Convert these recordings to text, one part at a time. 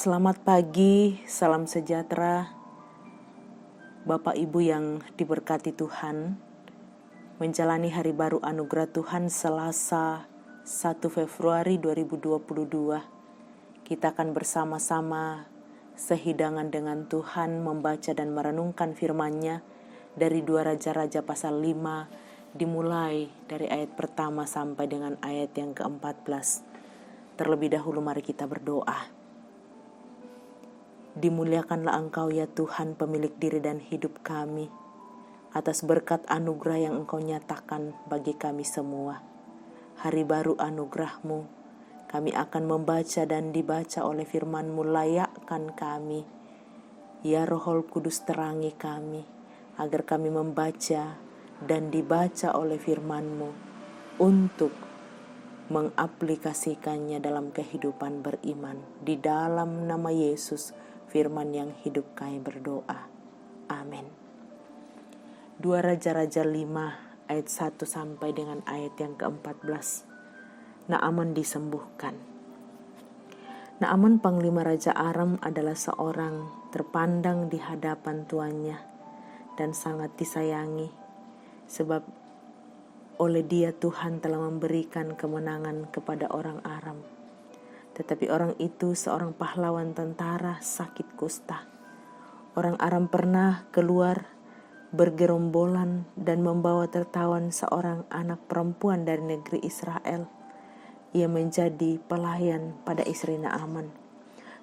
Selamat pagi, salam sejahtera, Bapak Ibu yang diberkati Tuhan. Menjalani hari baru anugerah Tuhan Selasa 1 Februari 2022. Kita akan bersama-sama sehidangan dengan Tuhan membaca dan merenungkan firman-Nya dari 2 Raja-Raja pasal 5, dimulai dari ayat pertama sampai dengan ayat yang ke-14. Terlebih dahulu mari kita berdoa. Dimuliakanlah Engkau ya Tuhan, pemilik diri dan hidup kami, atas berkat anugerah yang Engkau nyatakan bagi kami semua. Hari baru anugerah-Mu, kami akan membaca dan dibaca oleh firman-Mu. Layakkan kami, ya Roh Kudus, terangi kami, agar kami membaca dan dibaca oleh firman-Mu untuk mengaplikasikannya dalam kehidupan beriman. Di dalam nama Yesus, firman yang hidup kami berdoa. Amin. 2 Raja-Raja 5 ayat 1 sampai dengan ayat yang ke-14. Naaman disembuhkan. Naaman panglima Raja Aram adalah seorang terpandang di hadapan tuannya dan sangat disayangi, sebab oleh dia Tuhan telah memberikan kemenangan kepada orang Aram. Tetapi orang itu seorang pahlawan tentara sakit kusta. Orang Aram pernah keluar bergerombolan dan membawa tertawan seorang anak perempuan dari negeri Israel. Ia menjadi pelayan pada istri Naaman.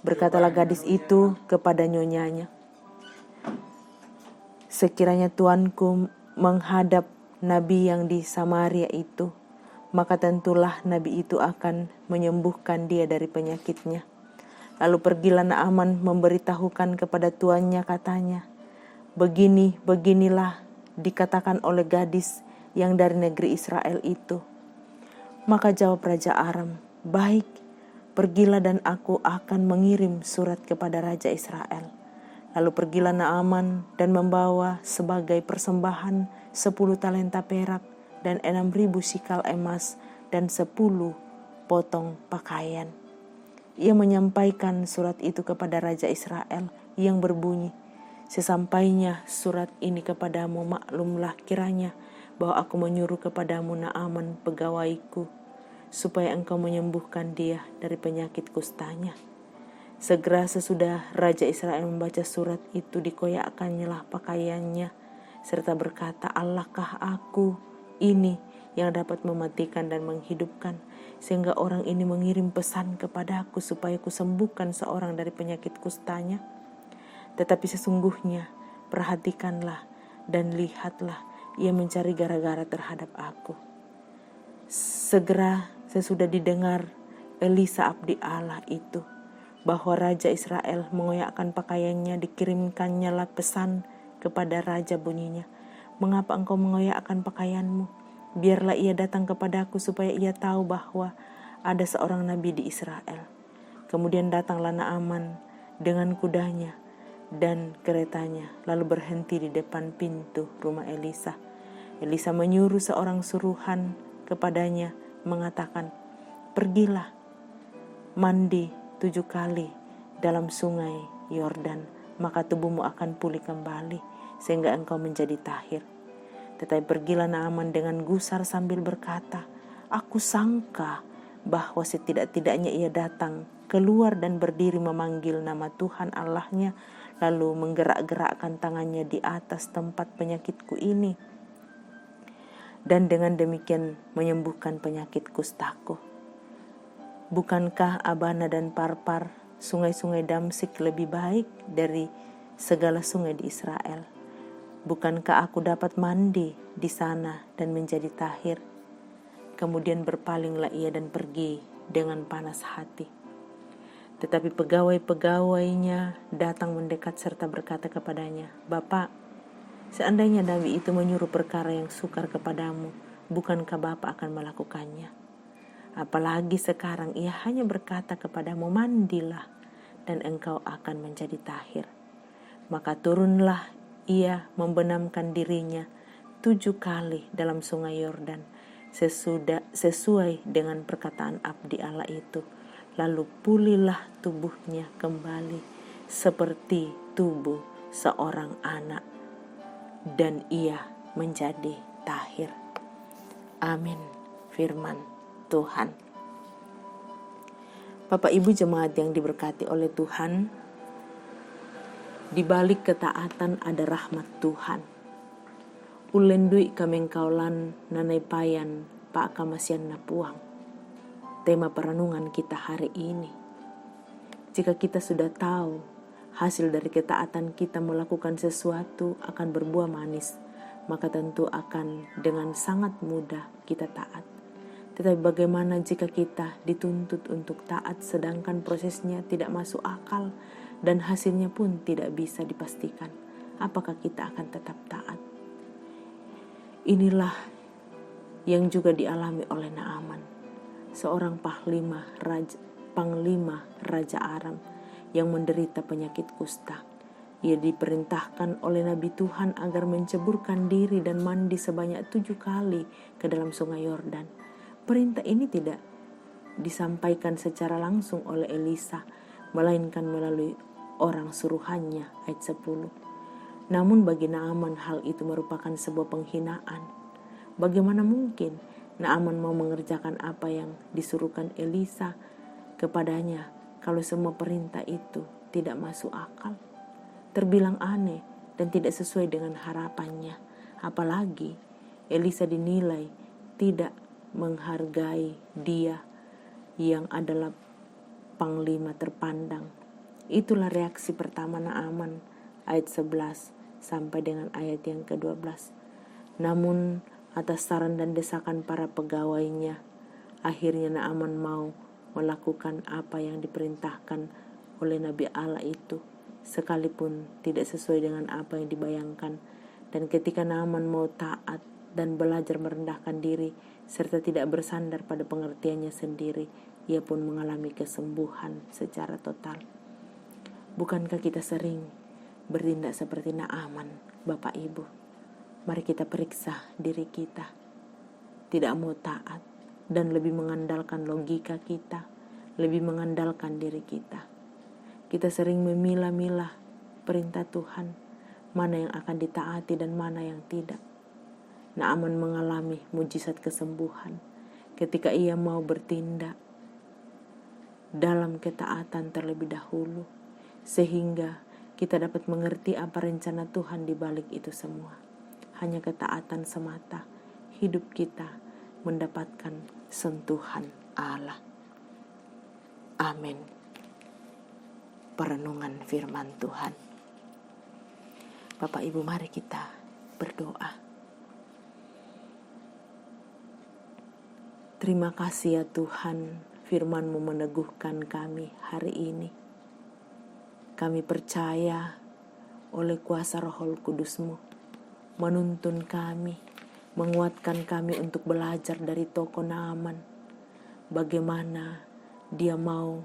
Berkatalah gadis itu kepada nyonyanya, "Sekiranya tuanku menghadap nabi yang di Samaria itu, maka tentulah nabi itu akan menyembuhkan dia dari penyakitnya." Lalu pergilah Naaman memberitahukan kepada tuannya, katanya, "Beginilah dikatakan oleh gadis yang dari negeri Israel itu." Maka jawab Raja Aram, "Baik, pergilah dan aku akan mengirim surat kepada Raja Israel." Lalu pergilah Naaman dan membawa sebagai persembahan 10 talenta perak dan 6.000 sikal emas dan 10 potong pakaian. Ia menyampaikan surat itu kepada Raja Israel yang berbunyi, "Sesampainya surat ini kepadamu, maklumlah kiranya bahwa aku menyuruh kepadamu Naaman pegawaiku, supaya engkau menyembuhkan dia dari penyakit kustanya." Segera sesudah Raja Israel membaca surat itu, dikoyakkannya pakaiannya, serta berkata, "Allahkah aku ini yang dapat mematikan dan menghidupkan, sehingga orang ini mengirim pesan kepadaku supaya kusembuhkan seorang dari penyakit kustanya? Tetapi sesungguhnya perhatikanlah dan lihatlah, ia mencari gara-gara terhadap aku." Segera sesudah didengar Elisa abdi Allah itu bahwa Raja Israel mengoyakkan pakaiannya, dikirimkannya pesan kepada Raja, bunyinya, "Mengapa engkau mengoyakkan pakaianmu? Biarlah ia datang kepadaku supaya ia tahu bahwa ada seorang nabi di Israel." Kemudian datanglah Naaman dengan kudanya dan keretanya, lalu berhenti di depan pintu rumah Elisa. Elisa menyuruh seorang suruhan kepadanya, mengatakan, "Pergilah, mandi 7 kali dalam sungai Yordan, maka tubuhmu akan pulih kembali, sehingga engkau menjadi tahir." Tetapi pergilah Naaman dengan gusar sambil berkata, "Aku sangka bahwa setidak-tidaknya ia datang keluar dan berdiri memanggil nama Tuhan Allahnya, lalu menggerak-gerakkan tangannya di atas tempat penyakitku ini, dan dengan demikian menyembuhkan penyakit kustaku. Bukankah Abana dan Parpar, sungai-sungai Damsik, lebih baik dari segala sungai di Israel? Bukankah aku dapat mandi di sana dan menjadi tahir?" Kemudian berpalinglah ia dan pergi dengan panas hati. Tetapi pegawai-pegawainya datang mendekat serta berkata kepadanya, "Bapak, seandainya nabi itu menyuruh perkara yang sukar kepadamu, bukankah Bapak akan melakukannya? Apalagi sekarang ia hanya berkata kepadamu, mandilah dan engkau akan menjadi tahir." Maka turunlah ia membenamkan dirinya 7 kali dalam sungai Yordan, sesuai dengan perkataan abdi Allah itu. lalu pulihlah tubuhnya kembali seperti tubuh seorang anak, dan ia menjadi tahir. Amin. Firman Tuhan. Bapak Ibu jemaat yang diberkati oleh Tuhan, di balik ketaatan ada rahmat Tuhan. Ulendui kamengkaulan nanai payan pa kamasian napuang. Tema perenungan kita hari ini. Jika kita sudah tahu hasil dari ketaatan kita melakukan sesuatu akan berbuah manis, maka tentu akan dengan sangat mudah kita taat. Tetapi bagaimana jika kita dituntut untuk taat sedangkan prosesnya tidak masuk akal dan hasilnya pun tidak bisa dipastikan? Apakah kita akan tetap taat? Inilah yang juga dialami oleh Naaman, seorang panglima Raja Aram yang menderita penyakit kusta. Ia diperintahkan oleh Nabi Tuhan agar menceburkan diri dan mandi sebanyak 7 kali ke dalam sungai Yordan. Perintah ini tidak disampaikan secara langsung oleh Elisa, melainkan melalui orang suruhannya, ayat 10. Namun bagi Naaman hal itu merupakan sebuah penghinaan. Bagaimana mungkin Naaman mau mengerjakan apa yang disuruhkan Elisa kepadanya kalau semua perintah itu tidak masuk akal? Terbilang aneh dan tidak sesuai dengan harapannya. Apalagi Elisa dinilai tidak menghargai dia yang adalah panglima terpandang. Itulah reaksi pertama Naaman, ayat 11 sampai dengan ayat yang ke-12. Namun atas saran dan desakan para pegawainya, akhirnya Naaman mau melakukan apa yang diperintahkan oleh Nabi Allah itu, sekalipun tidak sesuai dengan apa yang dibayangkan. Dan ketika Naaman mau taat dan belajar merendahkan diri serta tidak bersandar pada pengertiannya sendiri, ia pun mengalami kesembuhan secara total. Bukankah kita sering bertindak seperti Naaman, Bapak Ibu? Mari kita periksa diri kita. Tidak mau taat dan lebih mengandalkan logika kita, lebih mengandalkan diri kita. Kita sering memilah-milah perintah Tuhan, mana yang akan ditaati dan mana yang tidak. Naaman mengalami mujizat kesembuhan ketika ia mau bertindak dalam ketaatan terlebih dahulu, sehingga kita dapat mengerti apa rencana Tuhan di balik itu semua. Hanya ketaatan semata hidup kita mendapatkan sentuhan Allah. Amin. Perenungan firman Tuhan. Bapak Ibu, mari kita berdoa. Terima kasih ya Tuhan, firman-Mu meneguhkan kami hari ini. Kami percaya oleh kuasa Roh Kudus-Mu menuntun kami, menguatkan kami untuk belajar dari tokoh Naaman. Bagaimana dia mau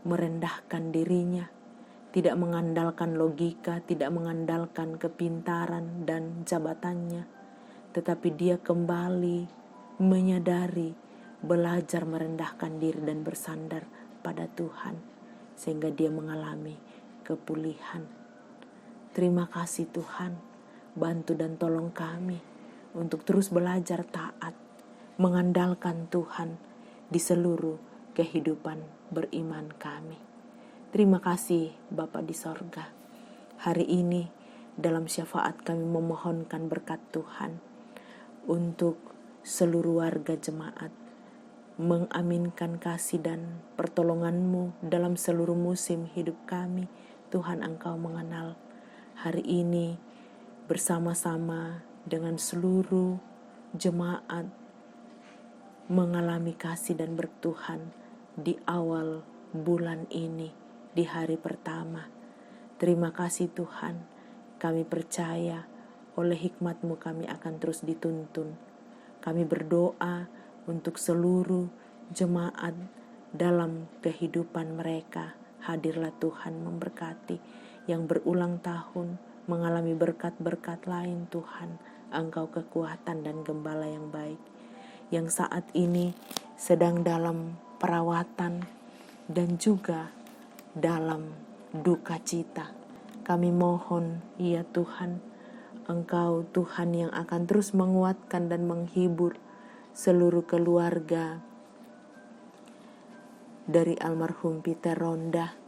merendahkan dirinya, tidak mengandalkan logika, tidak mengandalkan kepintaran dan jabatannya, tetapi dia kembali menyadari, belajar merendahkan diri dan bersandar pada Tuhan, sehingga dia mengalami kepulihan. Terima kasih Tuhan, bantu dan tolong kami untuk terus belajar taat, mengandalkan Tuhan di seluruh kehidupan beriman kami. Terima kasih Bapa di sorga. Hari ini dalam syafaat kami memohonkan berkat Tuhan untuk seluruh warga jemaat, mengaminkan kasih dan pertolongan-Mu dalam seluruh musim hidup kami. Tuhan, Engkau mengenal hari ini bersama-sama dengan seluruh jemaat mengalami kasih dan berkat Tuhan di awal bulan ini, di hari pertama. Terima kasih Tuhan, kami percaya oleh hikmat-Mu kami akan terus dituntun. Kami berdoa untuk seluruh jemaat dalam kehidupan mereka. Hadirlah Tuhan memberkati yang berulang tahun mengalami berkat-berkat lain. Tuhan, Engkau kekuatan dan gembala yang baik, yang saat ini sedang dalam perawatan dan juga dalam duka cita. Kami mohon, ya Tuhan, Engkau Tuhan yang akan terus menguatkan dan menghibur seluruh keluarga dari almarhum Peter Ronda,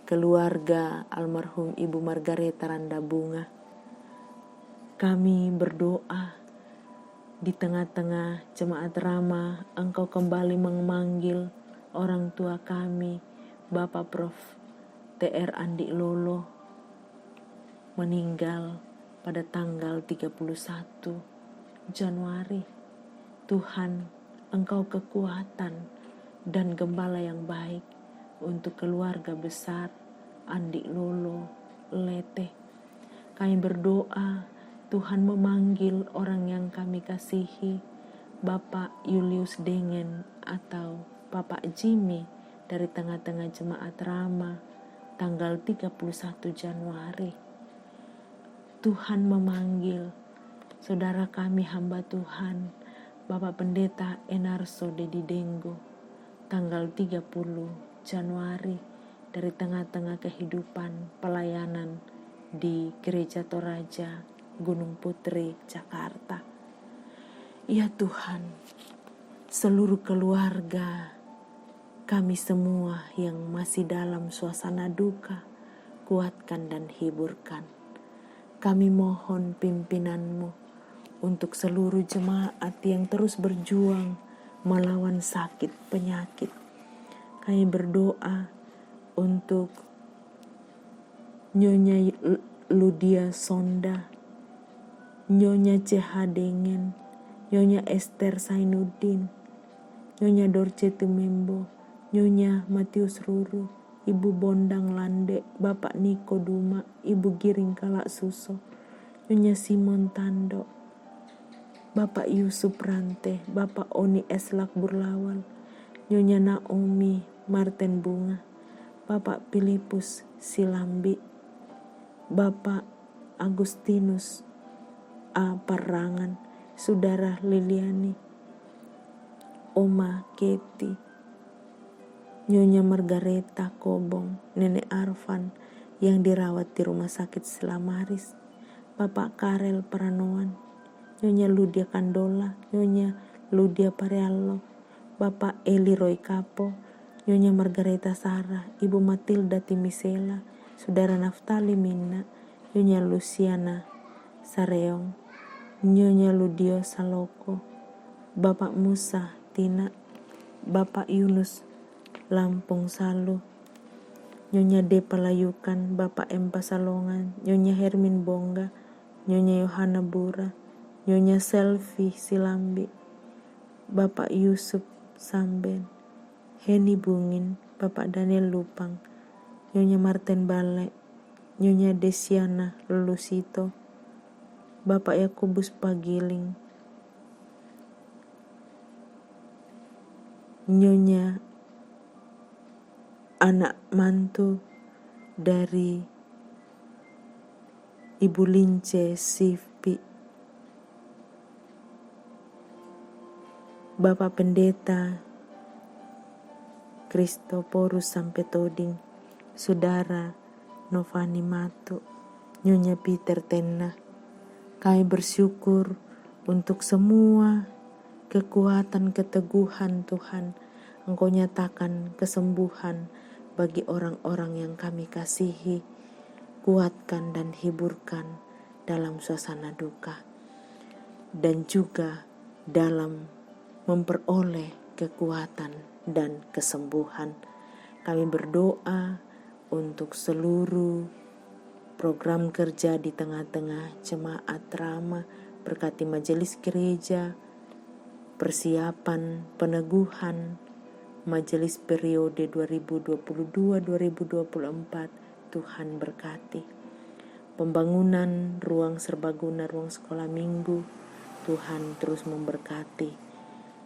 keluarga almarhum Ibu Margareta Randa Bunga. Kami berdoa di tengah-tengah jemaat Rama, Engkau kembali memanggil orang tua kami, Bapak Prof. TR Andi Lolo, meninggal pada tanggal 31 Januari. Tuhan, Engkau kekuatan dan gembala yang baik untuk keluarga besar Andi Lolo Lete. Kami berdoa Tuhan memanggil orang yang kami kasihi, Bapak Julius Dingen atau Bapak Jimmy dari tengah-tengah jemaat Rama tanggal 31 Januari. Tuhan memanggil saudara kami hamba Tuhan, Bapak Pendeta Enarso Dedi Denggo, tanggal 30 Januari dari tengah-tengah kehidupan pelayanan di Gereja Toraja, Gunung Putri, Jakarta. Ya Tuhan, seluruh keluarga kami semua yang masih dalam suasana duka, kuatkan dan hiburkan. Kami mohon pimpinan-Mu untuk seluruh jemaat yang terus berjuang melawan sakit penyakit. Kami berdoa untuk Nyonya Ludia Sonda, Nyonya CH Dingen, Nyonya Esther Sainuddin, Nyonya Dorce Tumembo, Nyonya Matius Ruru, Ibu Bondang Lande, Bapak Niko Duma, Ibu Giring Kalak Suso, Nyonya Simon Tando, Bapak Yusuf Rante, Bapak Oni Eslak Burlawal, Nyonya Naomi Martin Bunga, Bapak Filipus Silambi, Bapak Agustinus A. Parangan, Saudara Liliani, Oma Keti, Nyonya Margareta Kobong, Nenek Arfan yang dirawat di Rumah Sakit Selamaris, Bapak Karel Pranoan, Nyonya Ludia Kandola, Nyonya Ludia Pareallo, Bapak Eli Roy Kapo, Nyonya Margareta Sarah, Ibu Matilda Timisela, Saudara Naftali Minna, Nyonya Luciana Sareong, Nyonya Ludio Saloko, Bapak Musa Tina, Bapak Yunus Lampung Salu, Nyonya D. Palayukan, Bapak M. Pasalongan, Nyonya Hermin Bongga, Nyonya Yohana Bura, Nyonya Selvi Silambi, Bapak Yusuf Samben, Heni Bungin, Bapak Daniel Lupang, Nyonya Martin Bale, Nyonya Desiana Lelusito, Bapak Yakubus Pagiling, Nyonya anak mantu dari Ibu Lince Sifpi, Bapak Pendeta Kristoporus Sampetoding, Saudara Novani Matu, Nyonya Peter Tenna. Kami bersyukur untuk semua kekuatan keteguhan Tuhan. Engkau nyatakan kesembuhan bagi orang-orang yang kami kasihi. Kuatkan dan hiburkan dalam suasana duka, dan juga dalam memperoleh kekuatan dan kesembuhan. Kami berdoa untuk seluruh program kerja di tengah-tengah jemaat Rama, berkati majelis gereja, persiapan peneguhan majelis periode 2022-2024. Tuhan berkati pembangunan ruang serbaguna, ruang sekolah minggu. Tuhan terus memberkati.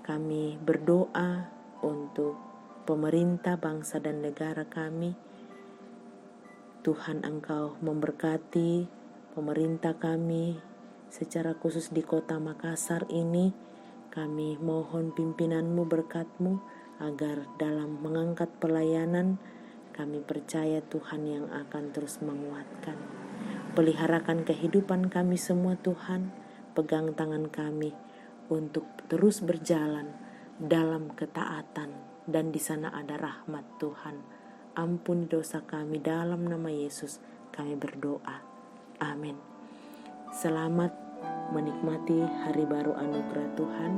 Kami berdoa untuk pemerintah bangsa dan negara kami. Tuhan, Engkau memberkati pemerintah kami secara khusus di kota Makassar ini. Kami mohon pimpinan-Mu, berkat-Mu agar dalam mengangkat pelayanan kami percaya Tuhan yang akan terus menguatkan. Peliharakan kehidupan kami semua Tuhan, pegang tangan kami untuk terus berjalan dalam ketaatan, dan di sana ada rahmat Tuhan. Ampuni dosa kami, dalam nama Yesus kami berdoa. Amin. Selamat menikmati hari baru anugerah Tuhan.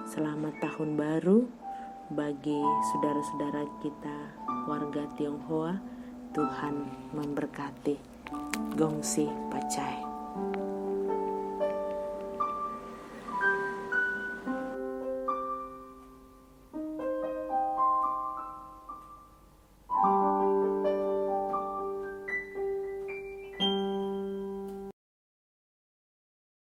Selamat tahun baru bagi saudara-saudara kita warga Tionghoa. Tuhan memberkati. Gongsi Pacai.